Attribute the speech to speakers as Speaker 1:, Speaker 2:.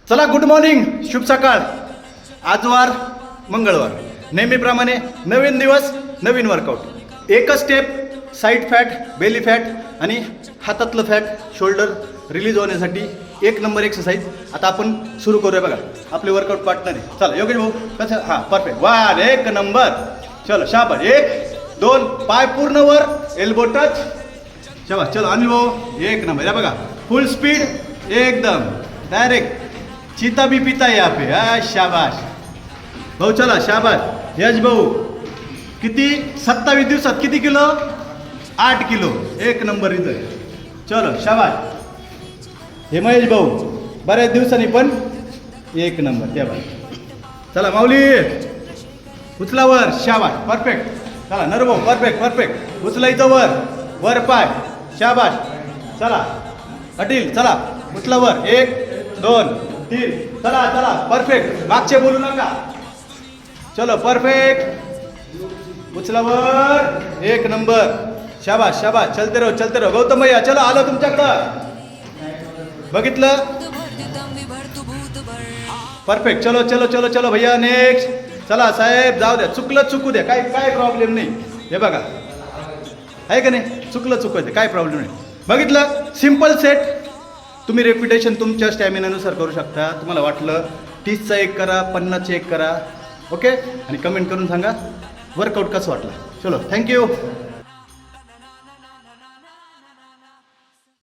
Speaker 1: चला good morning, शुभ सकाळ. आज वार मंगळवार. नेहमीप्रमाणे नवीन दिवस नवीन वर्कआउट. एकच step, side fat, belly fat आणि हातातलं फॅट शोल्डर रिलीज होण्यासाठी एक नंबर एक्सरसाइज. आता आपण सुरू करूया. बघा आपले वर्कआउट पार्टनर आहे. चला योगेश भाऊ कसं? हां परफेक्ट. वन, एक नंबर. चलो शाबास. एक दोन, पाय पूर्ण वर, एल्बो टच. शाबास. चलो अनिल भाऊ एक नंबर. या बघा फुल स्पीड एकदम डायरेक्ट. चीता भी पीता है यहाँ पे. शाबाश भाऊ. चला शाबाश. यश भाऊ किती? 27 दिवसात किती किलो? 8 किलो. एक नंबर इथं. चलो शाबाश. हे महेश भाऊ बऱ्याच दिवसांनी पण एक नंबर. त्या बाय. चला माऊली उचलावर. शाबाश. परफेक्ट. चला नर भाऊ परफेक्ट परफेक्ट. उचलायचं वर, वर पाय. शाबाश. चला अटील चला उचलावर. एक दोन तीन. चला चला परफेक्ट. मागचे बोलू नका. चलो परफेक्ट. उचलावर. एक नंबर. शाबाश शाबाश. चलते रहो चलते रहो. गौतम भैया चलो आलो तुमच्याकडं. बघितलं? परफेक्ट. चलो चलो चलो चलो भैया नेक्स्ट. चला साहेब जाऊ द्या. चुकलं चुकू द्या. काय काय प्रॉब्लेम नाही. हे बघा आहे का नाही? चुकलं चुकू द्या. काय प्रॉब्लेम नाही. बघितलं? Simple set. तुम्ही रेप्युटेशन तुमच्या स्टॅमिनानुसार करू शकता. तुम्हाला वाटलं 30चा एक करा, 50चा एक करा. ओके. आणि कमेंट करून सांगा वर्कआउट कसं वाटलं. चलो थँक्यू.